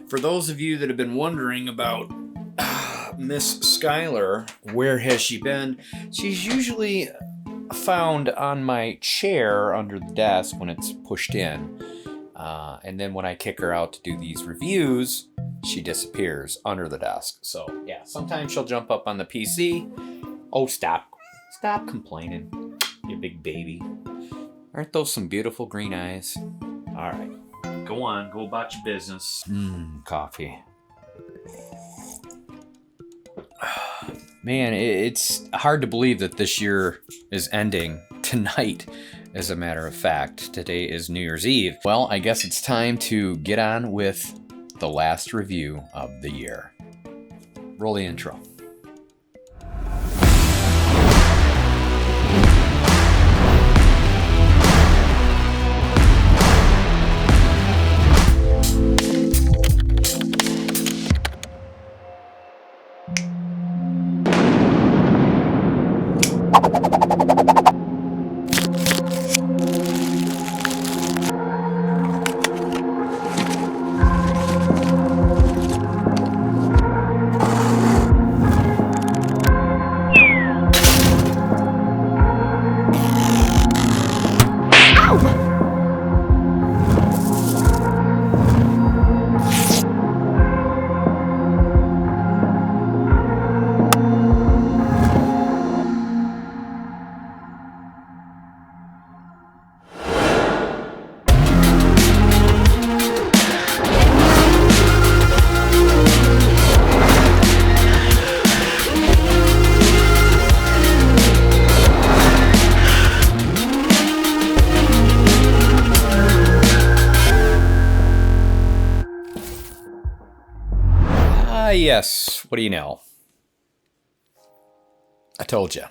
For those of you that have been wondering about Miss Skylar, where has she been? She's usually found on my chair under the desk when it's pushed in. And then when I kick her out to do these reviews, she disappears under the desk. So yeah, sometimes she'll jump up on the PC. Oh, stop complaining, you big baby. Aren't those some beautiful green eyes? All right, go on, go about your business. Coffee. Man, it's hard to believe that this year is ending tonight. As a matter of fact, today is New Year's Eve. Well, I guess it's time to get on with the last review of the year. Roll the intro. Yes, what do you know? I told you.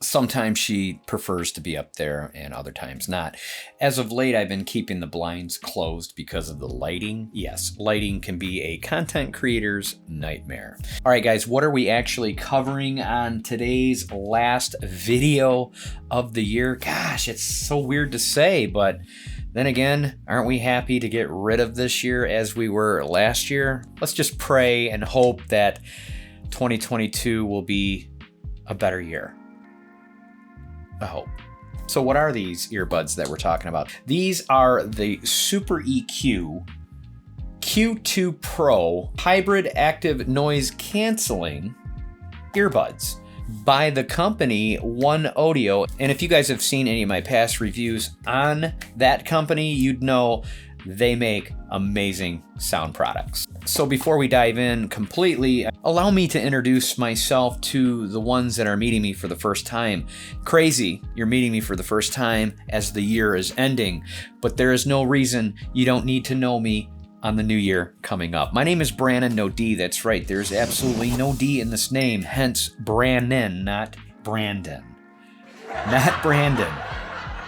Sometimes she prefers to be up there and other times not. As of late, I've been keeping the blinds closed because of the lighting. Yes, lighting can be a content creator's nightmare. All right, guys, what are we actually covering on today's last video of the year? Gosh, it's so weird to say, but then again, aren't we happy to get rid of this year as we were last year? Let's just pray and hope that 2022 will be a better year. I hope. So what are these earbuds that we're talking about? These are the SuperEQ Q2 Pro Hybrid Active Noise Canceling earbuds by the company One Audio. And if you guys have seen any of my past reviews on that company, you'd know they make amazing sound products. So before we dive in completely, allow me to introduce myself to the ones that are meeting me for the first time. Crazy, you're meeting me for the first time as the year is ending, but there is no reason you don't need to know me on the new year coming up. My name is Brannon No D. That's right. There's absolutely no D in this name. Hence Brannon, not Brandon. Not Brandon.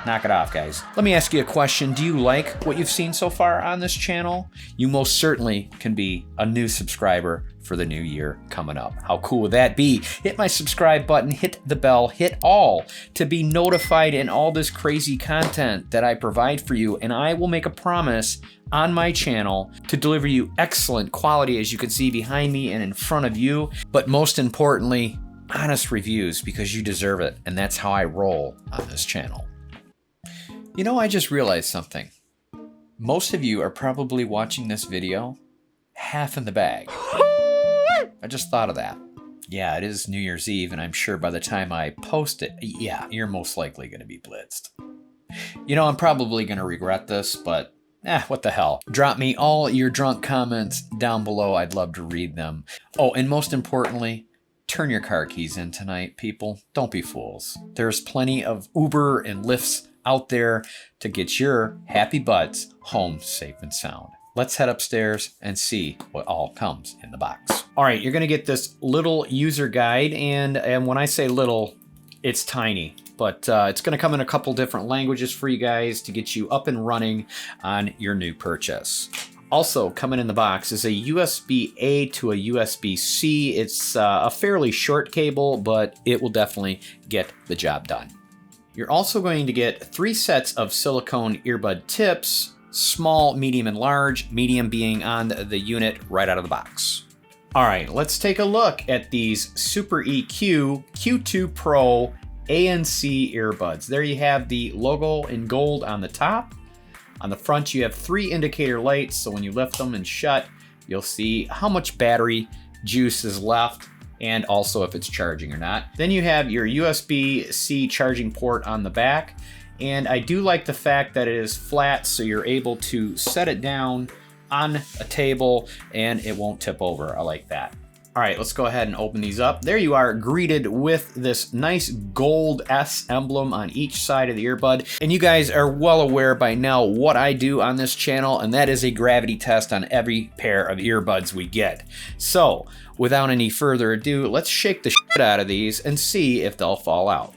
Knock it off, guys. Let me ask you a question. Do you like what you've seen so far on this channel? You most certainly can be a new subscriber for the new year coming up. How cool would that be? Hit my subscribe button, hit the bell, hit all to be notified in all this crazy content that I provide for you. And I will make a promise on my channel to deliver you excellent quality, as you can see behind me and in front of you. But most importantly, honest reviews, because you deserve it. And that's how I roll on this channel. You know, I just realized something. Most of you are probably watching this video half in the bag. I just thought of that. Yeah, it is New Year's Eve, and I'm sure by the time I post it, yeah, you're most likely going to be blitzed. You know, I'm probably going to regret this, but what the hell. Drop me all your drunk comments down below. I'd love to read them. Oh, and most importantly, turn your car keys in tonight, people. Don't be fools. There's plenty of Uber and Lyfts out there to get your happy butts home safe and sound. Let's head upstairs and see what all comes in the box. All right, you're gonna get this little user guide, and when I say little, it's tiny, but it's gonna come in a couple different languages for you guys to get you up and running on your new purchase. Also coming in the box is a USB-A to a USB-C. It's a fairly short cable, but it will definitely get the job done. You're also going to get 3 sets of silicone earbud tips, small, medium, and large, medium being on the unit right out of the box. All right, let's take a look at these SuperEQ Q2 Pro ANC earbuds. There you have the logo in gold on the top. On the front, you have 3 indicator lights, so when you lift them and shut, you'll see how much battery juice is left and also if it's charging or not. Then you have your USB-C charging port on the back, and I do like the fact that it is flat, so you're able to set it down on a table and it won't tip over. I like that. All right, let's go ahead and open these up. There you are, greeted with this nice gold S emblem on each side of the earbud. And you guys are well aware by now what I do on this channel, and that is a gravity test on every pair of earbuds we get. So without any further ado, let's shake the shit out of these and see if they'll fall out.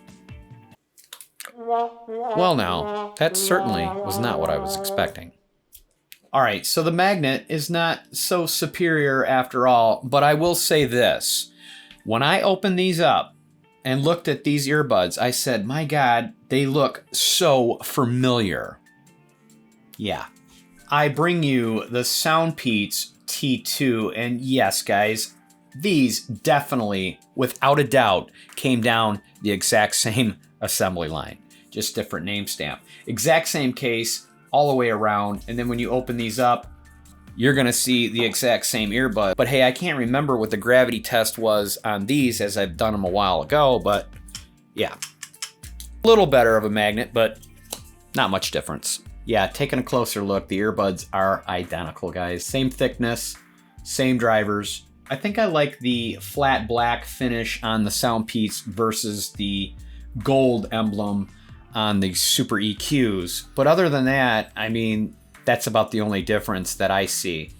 Well now, that certainly was not what I was expecting. All right, so the magnet is not so superior after all, but I will say this. When I opened these up and looked at these earbuds, I said, my God, they look so familiar. Yeah. I bring you the SoundPeats T2, and yes, guys, these definitely, without a doubt, came down the exact same assembly line. Just different name stamp. Exact same case, all the way around, and then when you open these up, you're gonna see the exact same earbud. But hey, I can't remember what the gravity test was on these, as I've done them a while ago, but yeah. A little better of a magnet, but not much difference. Yeah, taking a closer look, the earbuds are identical, guys. Same thickness, same drivers. I think I like the flat black finish on the SoundPeats versus the gold emblem on the SuperEQs. But other than that, I mean, that's about the only difference that I see.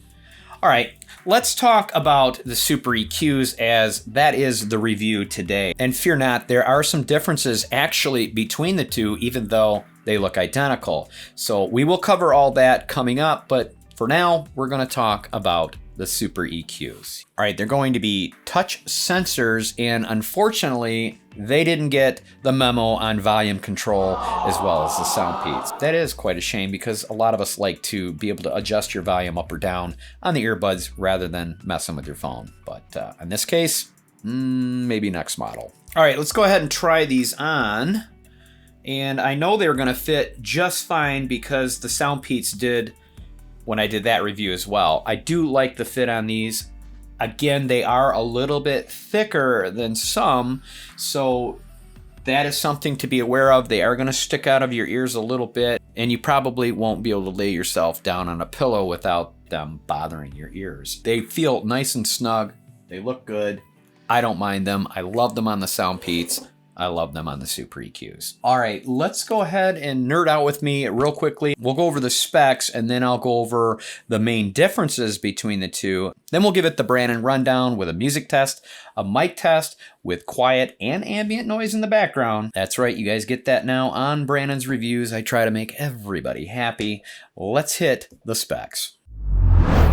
All right, let's talk about the SuperEQs, as that is the review today. And fear not, there are some differences actually between the two, even though they look identical. So we will cover all that coming up, but for now, we're gonna talk about the SuperEQs. All right, they're going to be touch sensors, and unfortunately, they didn't get the memo on volume control as well as the SoundPeats. That is quite a shame, because a lot of us like to be able to adjust your volume up or down on the earbuds rather than messing with your phone. But in this case, maybe next model. All right, let's go ahead and try these on. And I know they're gonna fit just fine because the SoundPeats did when I did that review as well. I do like the fit on these. Again, they are a little bit thicker than some, so that is something to be aware of. They are gonna stick out of your ears a little bit, and you probably won't be able to lay yourself down on a pillow without them bothering your ears. They feel nice and snug. They look good. I don't mind them. I love them on the SoundPeats. I love them on the SuperEQs. All right, let's go ahead and nerd out with me real quickly. We'll go over the specs, and then I'll go over the main differences between the two. Then we'll give it the Brannon rundown with a music test, a mic test with quiet and ambient noise in the background. That's right, you guys get that now on Brannon's Reviews. I try to make everybody happy. Let's hit the specs.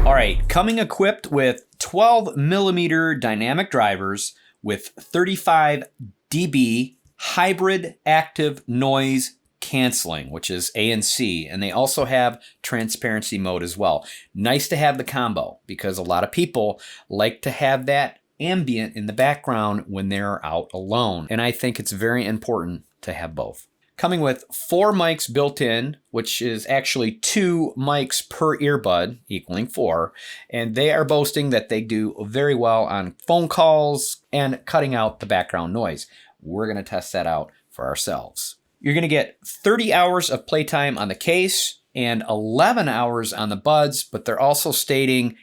All right, coming equipped with 12mm dynamic drivers with 35 dB hybrid active noise canceling, which is ANC, and they also have transparency mode as well. Nice to have the combo, because a lot of people like to have that ambient in the background when they're out alone, and I think it's very important to have both. Coming with 4 mics built in, which is actually 2 mics per earbud, equaling 4. And they are boasting that they do very well on phone calls and cutting out the background noise. We're gonna test that out for ourselves. You're gonna get 30 hours of playtime on the case and 11 hours on the buds, but they're also stating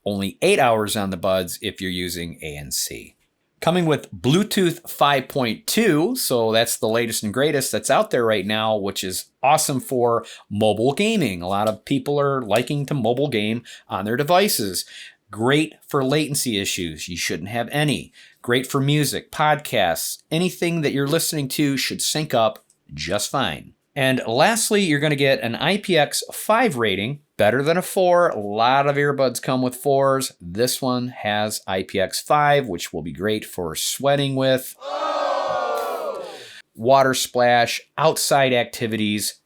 only 8 hours on the buds if you're using ANC. Coming with Bluetooth 5.2, so that's the latest and greatest that's out there right now, which is awesome for mobile gaming. A lot of people are liking to mobile game on their devices. Great for latency issues. You shouldn't have any. Great for music, podcasts, anything that you're listening to should sync up just fine. And lastly, you're going to get an IPX5 rating, better than a 4. A lot of earbuds come with 4s. This one has IPX5, which will be great for sweating with, water splash, outside activities,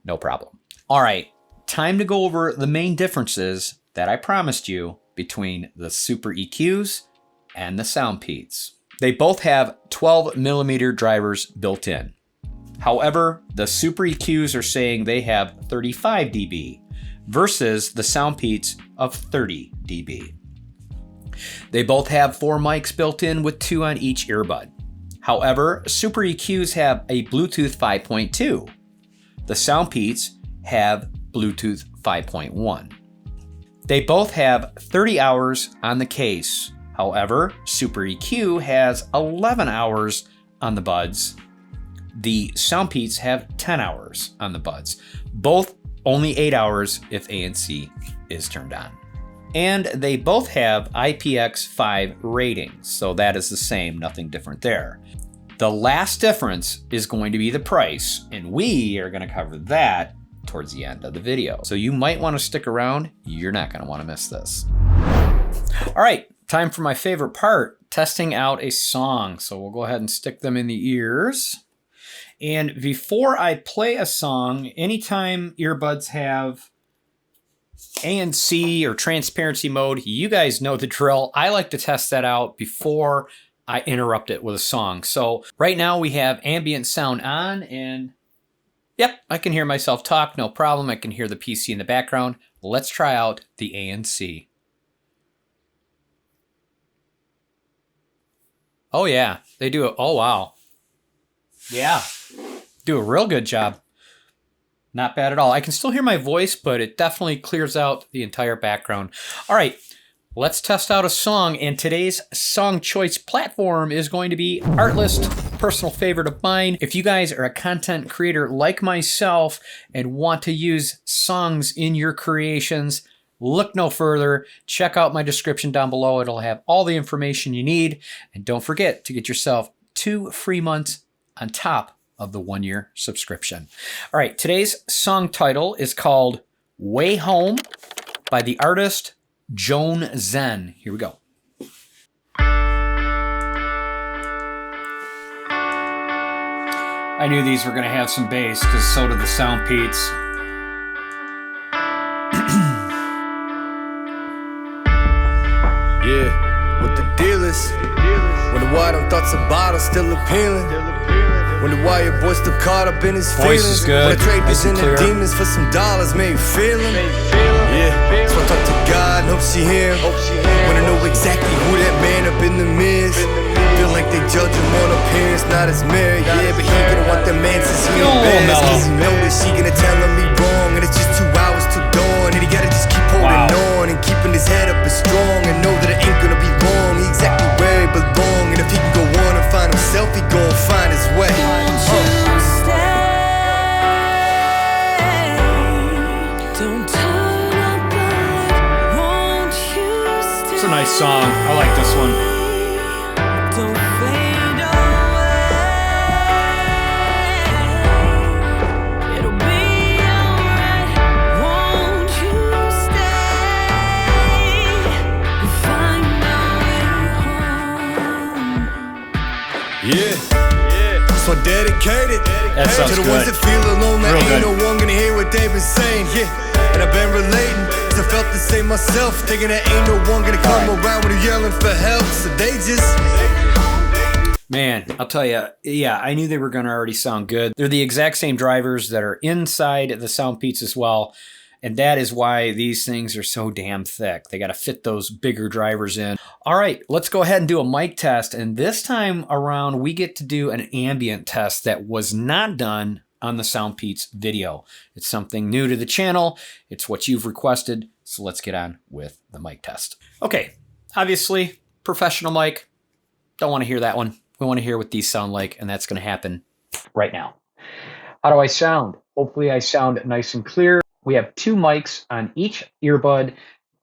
no problem. All right, time to go over the main differences that I promised you between the SuperEQs and the SoundPeats. They both have 12mm drivers built in. However, the SuperEQs are saying they have 35 dB versus the SoundPeats of 30 dB. They both have 4 mics built in with 2 on each earbud. However, SuperEQs have a Bluetooth 5.2. The SoundPeats have Bluetooth 5.1. They both have 30 hours on the case. However, SuperEQ has 11 hours on the buds. The SoundPeats have 10 hours on the buds. Both only 8 hours if ANC is turned on. And they both have IPX5 ratings, so that is the same, nothing different there. The last difference is going to be the price, and we are going to cover that towards the end of the video. So you might want to stick around. You're not going to want to miss this. All right, time for my favorite part, testing out a song. So we'll go ahead and stick them in the ears. And before I play a song, anytime earbuds have ANC or transparency mode, you guys know the drill. I like to test that out before I interrupt it with a song. So right now we have ambient sound on, and yep, I can hear myself talk, no problem. I can hear the PC in the background. Let's try out the ANC. Oh yeah, they do it. Oh wow. Yeah, do a real good job. Not bad at all. I can still hear my voice, but it definitely clears out the entire background. All right, let's test out a song, and today's song choice platform is going to be ARTLIST, personal favorite of mine. If you guys are a content creator like myself and want to use songs in your creations, look no further. Check out my description down below. It'll have all the information you need. And don't forget to get yourself 2 free months on top of the 1-year subscription. All right, today's song title is called Way Home by the artist Joan Zen. Here we go. I knew these were going to have some bass because so did the SoundPeats. Yeah, what the deal is. Wonder why them thoughts about are still appealing. Wonder why your boy still caught up in his feelings. Voice is good. Wanna trade Nice and vision and clear. demons for some dollars, maybe feel him. Yeah, so I talk to God and hope she hear him. Wanna know exactly who that man up in the mirrors. Feel like they judge him on appearance, not his merit. Yeah, but he ain't gonna want them answers he embarrassed. Cause he know that she gonna tell him he wrong. And it's just 2 hours till dawn. And he gotta just keep holding on. And keeping his head up is strong. And know that it ain't gonna be long. He exactly where he belong. And if he can go on and find himself, he gon' find his way. It's a nice song. I like this one. Yeah, so dedicated That sounds to the good. ones that feel alone. That Real ain't good. no one gonna hear what they've been saying. Yeah, and I've been relating, cause I felt the same myself. Thinking that ain't no one gonna come around when you're yelling for help. So they just... Man, I'll tell you, yeah, I knew they were going to already sound good. They're the exact same drivers that are inside the SoundPeats as well. And that is why these things are so damn thick. They got to fit those bigger drivers in. All right, let's go ahead and do a mic test. And this time around, we get to do an ambient test that was not done on the SoundPeats video. It's something new to the channel. It's what you've requested. So let's get on with the mic test. Okay, obviously, professional mic. Don't want to hear that one. We want to hear what these sound like, and that's going to happen right now. How do I sound? Hopefully I sound nice and clear. We have 2 mics on each earbud,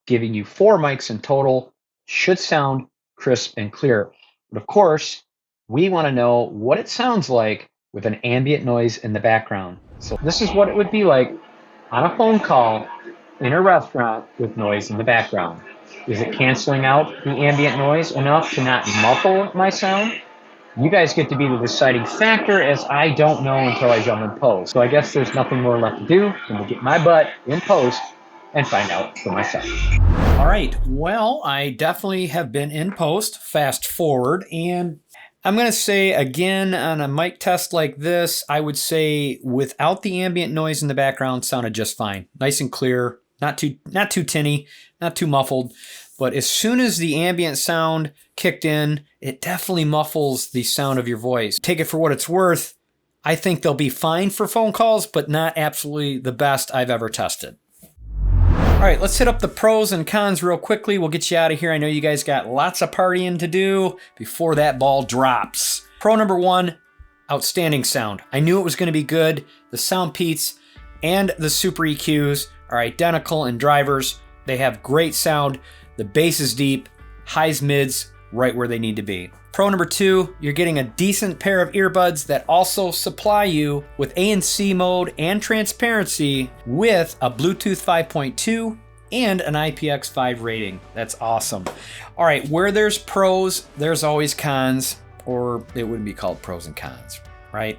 giving you 4 mics in total. Should sound crisp and clear. But of course, we want to know what it sounds like with an ambient noise in the background. So this is what it would be like on a phone call in a restaurant with noise in the background. Is it canceling out the ambient noise enough to not muffle my sound? You guys get to be the deciding factor, as I don't know until I jump in post. So I guess there's nothing more left to do than to get my butt in post and find out for myself. All right, well, I definitely have been in post, fast forward, and I'm gonna say again, on a mic test like this, I would say without the ambient noise in the background, sounded just fine. Nice and clear, not too tinny, not too muffled. But as soon as the ambient sound kicked in, it definitely muffles the sound of your voice. Take it for what it's worth. I think they'll be fine for phone calls, but not absolutely the best I've ever tested. All right, let's hit up the pros and cons real quickly. We'll get you out of here. I know you guys got lots of partying to do before that ball drops. Pro number one, outstanding sound. I knew it was gonna be good. The SoundPeats and the SuperEQs are identical in drivers. They have great sound. The bass is deep, highs, mids, right where they need to be. Pro number two, you're getting a decent pair of earbuds that also supply you with ANC mode and transparency with a Bluetooth 5.2 and an IPX5 rating. That's awesome. All right, where there's pros, there's always cons, or it wouldn't be called pros and cons, right?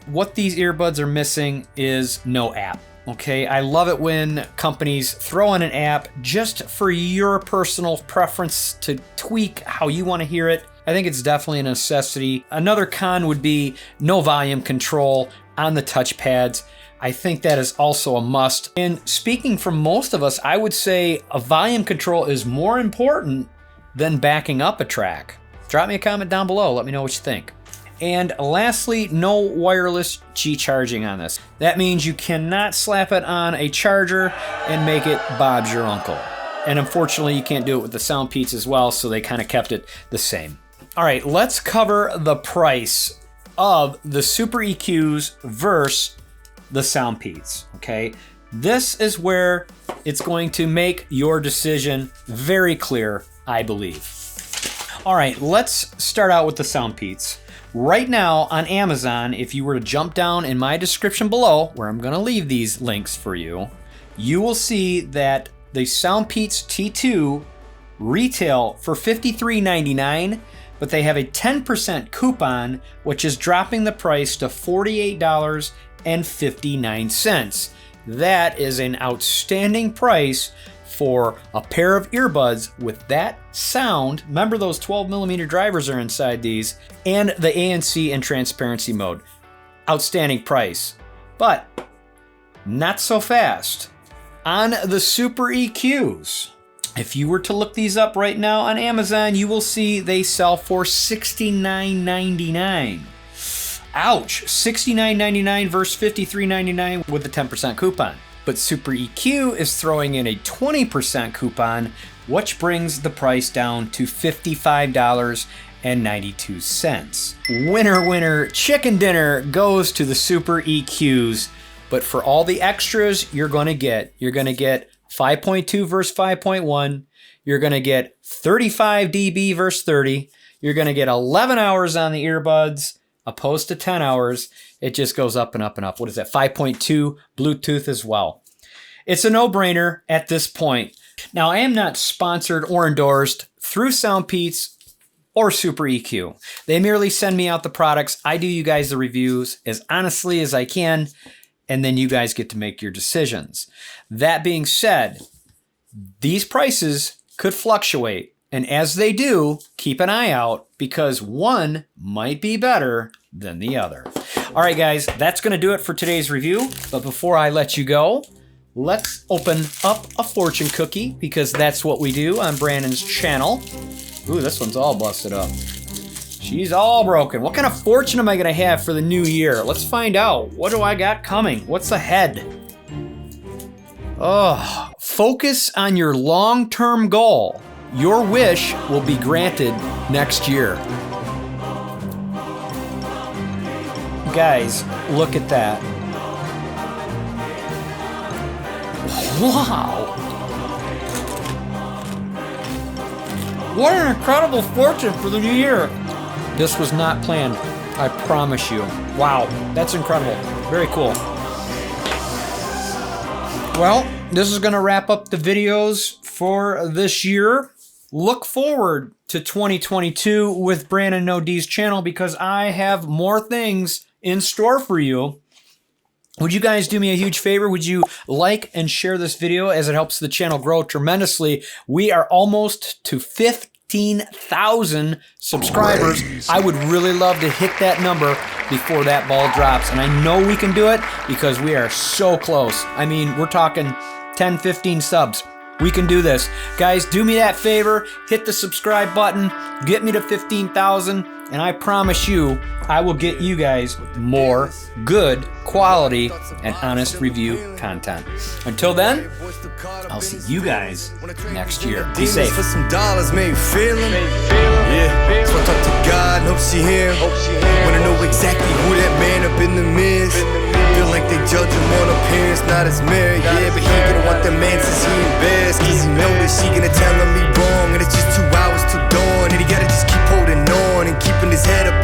What these earbuds are missing is no app. Okay, I love it when companies throw in an app just for your personal preference to tweak how you want to hear it. I think it's definitely a necessity. Another con would be no volume control on the touchpads. I think that is also a must. And speaking for most of us, I would say a volume control is more important than backing up a track. Drop me a comment down below. Let me know what you think. And lastly, no wireless G charging on this. That means you cannot slap it on a charger and make it Bob's your uncle. And unfortunately, you can't do it with the SoundPeats as well, so they kind of kept it the same. All right, let's cover the price of the SuperEQs versus the SoundPeats, okay? This is where it's going to make your decision very clear, I believe. All right, let's start out with the SoundPeats. Right now on Amazon, if you were to jump down in my description below, where I'm gonna leave these links for you, you will see that the SoundPeats T2 retail for $53.99, but they have a 10% coupon, which is dropping the price to $48.59. That is an outstanding price for a pair of earbuds with that sound. Remember, those 12mm drivers are inside these, and the ANC and transparency mode. Outstanding price, but not so fast. On the SuperEQs, if you were to look these up right now on Amazon, you will see they sell for $69.99. Ouch, $69.99 versus $53.99 with the 10% coupon. But SuperEQ is throwing in a 20% coupon, which brings the price down to $55.92. Winner, winner, chicken dinner goes to the SuperEQs. But for all the extras you're gonna get 5.2 versus 5.1, you're gonna get 35 dB versus 30, you're gonna get 11 hours on the earbuds, opposed to 10 hours. It just goes up and up and up. What is that? 5.2 Bluetooth as well. It's a no-brainer at this point. Now, I am not sponsored or endorsed through SoundPeats or SuperEQ. They merely send me out the products. I do you guys the reviews as honestly as I can, and then you guys get to make your decisions. That being said, these prices could fluctuate. And as they do, keep an eye out because one might be better than the other. All right, guys, that's going to do it for today's review. But before I let you go, let's open up a fortune cookie because that's what we do on Brannon's channel. Ooh, this one's all busted up. She's all broken. What kind of fortune am I going to have for the new year? Let's find out. What do I got coming? What's ahead? Oh, focus on your long-term goal. Your wish will be granted next year. Guys, look at that. Wow. What an incredible fortune for the new year. This was not planned, I promise you. Wow, that's incredible. Very cool. Well, this is gonna wrap up the videos for this year. look forward to 2022 with Brannon No.D's channel because I have more things in store for you. Would you guys do me a huge favor? Would you like and share this video as it helps the channel grow tremendously? We are almost to 15,000 subscribers. I would really love to hit that number before that ball drops. And I know we can do it because we are so close. I mean, we're talking 10, 15 subs. We can do this. Guys, do me that favor. Hit the subscribe button. Get me to 15,000. And I promise you, I will get you guys more good quality and honest review content. Until then, I'll see you guys next year. Be safe. For some dollars, maybe feeling. Yeah, so I talk to God and hope she hear him. Wanna know exactly who that man up in the midst. Feel like they judge him on appearance, not his merit. Yeah, but he ain't gonna want the man since he in best. Cause he know that she gonna tell him he wrong. And it's just 2 hours till dawn. And he gotta just keep holding on and keeping his head up